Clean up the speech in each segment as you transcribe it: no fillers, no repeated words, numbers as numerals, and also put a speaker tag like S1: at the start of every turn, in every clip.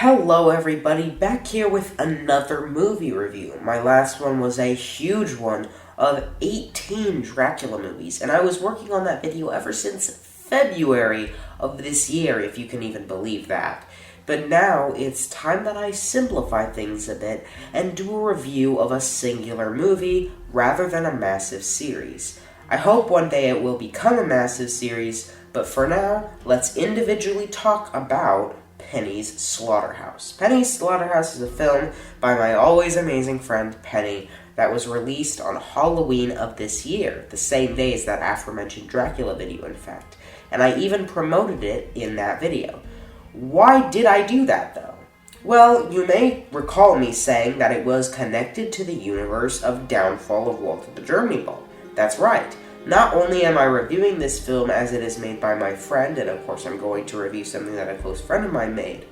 S1: Hello everybody, back here with another movie review. My last one was a huge one of 18 Dracula movies, and I was working on that video ever since February of this year, if you can even believe that. But now, it's time that I simplify things a bit and do a review of a singular movie rather than a massive series. I hope one day it will become a massive series, but for now, let's individually talk about Penny's Slaughterhouse. Penny's Slaughterhouse is a film by my always amazing friend Penny that was released on Halloween of this year, the same day as that aforementioned Dracula video, in fact. And I even promoted it in that video. Why did I do that, though? Well, you may recall me saying that it was connected to the universe of Downfall of WalterTheGermanyBall. That's right. Not only am I reviewing this film as it is made by my friend, and of course I'm going to review something that a close friend of mine made,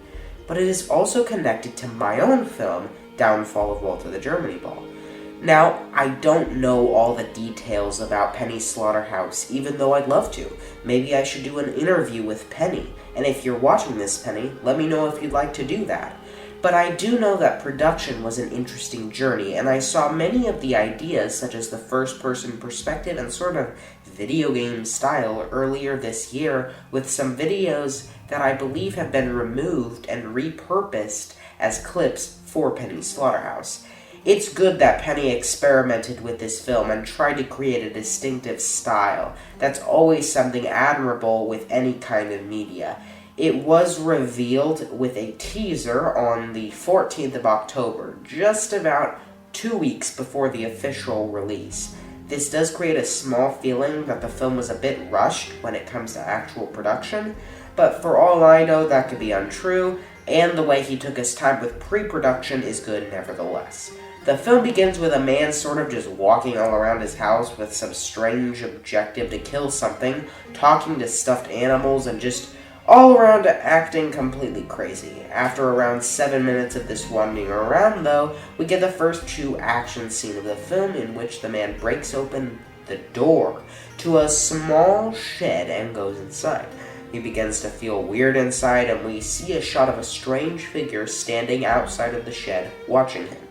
S1: but it is also connected to my own film, Downfall of WalterTheGermanyBall. Now, I don't know all the details about Penny's Slaughterhouse, even though I'd love to. Maybe I should do an interview with Penny, and if you're watching this, Penny, let me know if you'd like to do that. But I do know that production was an interesting journey, and I saw many of the ideas, such as the first-person perspective and sort of video game style, earlier this year, with some videos that I believe have been removed and repurposed as clips for Penny's Slaughterhouse. It's good that Penny experimented with this film and tried to create a distinctive style. That's always something admirable with any kind of media. It was revealed with a teaser on the 14th of October, just about 2 weeks before the official release. This does create a small feeling that the film was a bit rushed when it comes to actual production, but for all I know, that could be untrue, and the way he took his time with pre-production is good nevertheless. The film begins with a man sort of just walking all around his house with some strange objective to kill something, talking to stuffed animals, and just all around acting completely crazy. After around 7 minutes of this wandering around, though, we get the first true action scene of the film in which the man breaks open the door to a small shed and goes inside. He begins to feel weird inside, and we see a shot of a strange figure standing outside of the shed, watching him.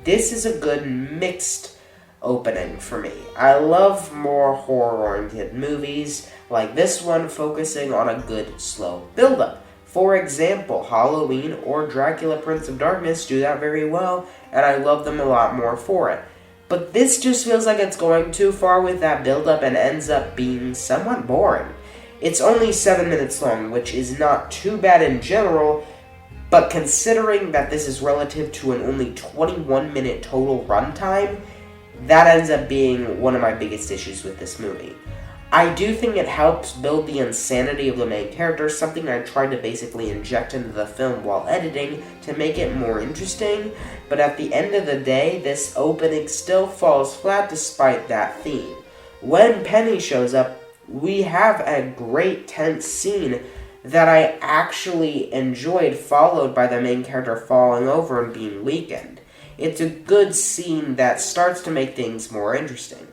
S1: This is a good mixed opening for me. I love more horror-oriented movies, like this one focusing on a good, slow build-up. For example, Halloween or Dracula Prince of Darkness do that very well, and I love them a lot more for it. But this just feels like it's going too far with that build-up and ends up being somewhat boring. It's only 7 minutes long, which is not too bad in general, but considering that this is relative to an only 21-minute total runtime, that ends up being one of my biggest issues with this movie. I do think it helps build the insanity of the main character, something I tried to basically inject into the film while editing to make it more interesting, but at the end of the day, this opening still falls flat despite that theme. When Penny shows up, we have a great tense scene that I actually enjoyed, followed by the main character falling over and being weakened. It's a good scene that starts to make things more interesting.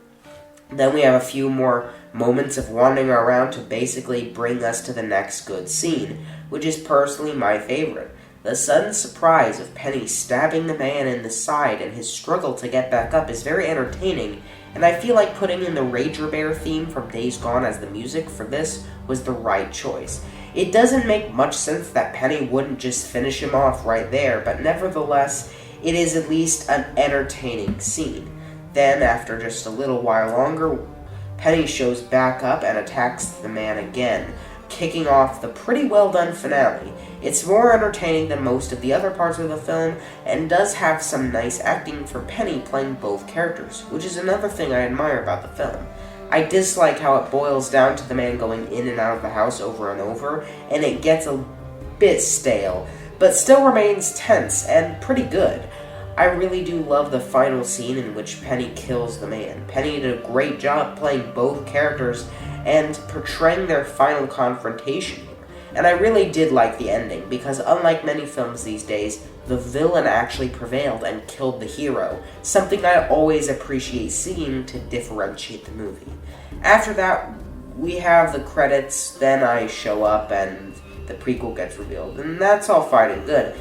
S1: Then we have a few more moments of wandering around to basically bring us to the next good scene, which is personally my favorite. The sudden surprise of Penny stabbing the man in the side and his struggle to get back up is very entertaining, and I feel like putting in the Rager Bear theme from Days Gone as the music for this was the right choice. It doesn't make much sense that Penny wouldn't just finish him off right there, but nevertheless, it is at least an entertaining scene. Then, after just a little while longer, Penny shows back up and attacks the man again, kicking off the pretty well done finale. It's more entertaining than most of the other parts of the film, and does have some nice acting for Penny playing both characters, which is another thing I admire about the film. I dislike how it boils down to the man going in and out of the house over and over, and it gets a bit stale, but still remains tense and pretty good. I really do love the final scene in which Penny kills the man. Penny did a great job playing both characters and portraying their final confrontation here. And I really did like the ending, because unlike many films these days, the villain actually prevailed and killed the hero, something I always appreciate seeing to differentiate the movie. After that, we have the credits, then I show up and the prequel gets revealed, and that's all fine and good.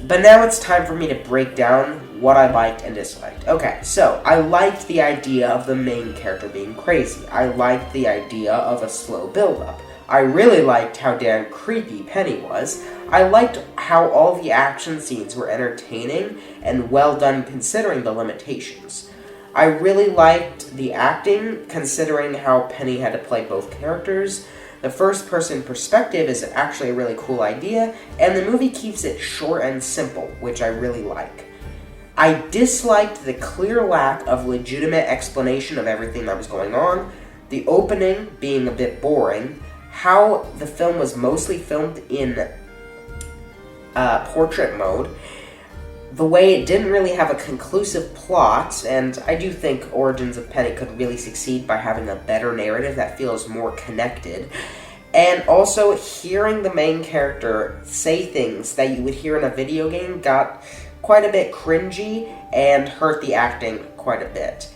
S1: But now it's time for me to break down what I liked and disliked. Okay, so I liked the idea of the main character being crazy. I liked the idea of a slow build-up. I really liked how damn creepy Penny was. I liked how all the action scenes were entertaining and well done considering the limitations. I really liked the acting, considering how Penny had to play both characters. The first-person perspective is actually a really cool idea, and the movie keeps it short and simple, which I really like. I disliked the clear lack of legitimate explanation of everything that was going on, the opening being a bit boring, how the film was mostly filmed in portrait mode, the way it didn't really have a conclusive plot, and I do think Origins of Penny could really succeed by having a better narrative that feels more connected, and also hearing the main character say things that you would hear in a video game got quite a bit cringy and hurt the acting quite a bit.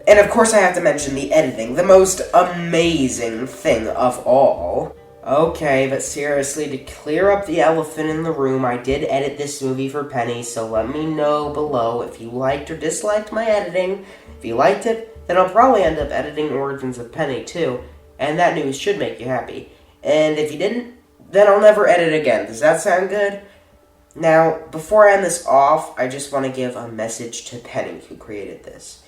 S1: And of course I have to mention the editing, the most amazing thing of all. Okay, but seriously, to clear up the elephant in the room, I did edit this movie for Penny, so let me know below if you liked or disliked my editing. If you liked it, then I'll probably end up editing Origins of Penny too, and that news should make you happy. And if you didn't, then I'll never edit again. Does that sound good? Now, before I end this off, I just want to give a message to Penny, who created this.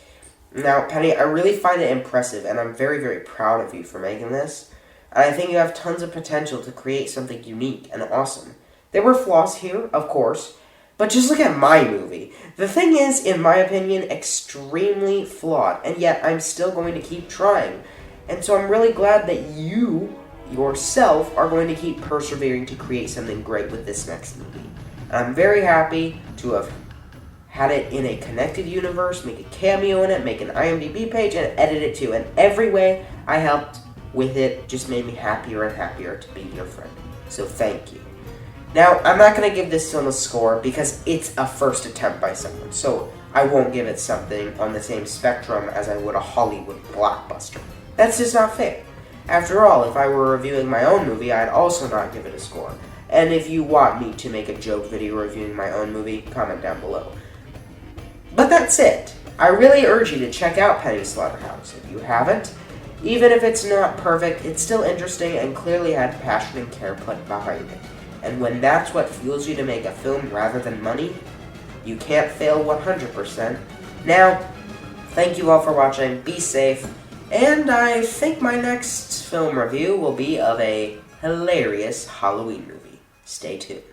S1: Now, Penny, I really find it impressive, and I'm very, very proud of you for making this. And I think you have tons of potential to create something unique and awesome. There were flaws here, of course, but just look at my movie. The thing is, in my opinion, extremely flawed, and yet I'm still going to keep trying. And so I'm really glad that you, yourself, are going to keep persevering to create something great with this next movie. And I'm very happy to have had it in a connected universe, make a cameo in it, make an IMDb page, and edit it too. And every way I helped with it just made me happier and happier to be your friend. So thank you. Now, I'm not going to give this film a score because it's a first attempt by someone, so I won't give it something on the same spectrum as I would a Hollywood blockbuster. That's just not fair. After all, if I were reviewing my own movie, I'd also not give it a score. And if you want me to make a joke video reviewing my own movie, comment down below. But that's it. I really urge you to check out Penny Slaughterhouse. If you haven't, even if it's not perfect, it's still interesting and clearly had passion and care put behind it. And when that's what fuels you to make a film rather than money, you can't fail 100%. Now, thank you all for watching, be safe, and I think my next film review will be of a hilarious Halloween movie. Stay tuned.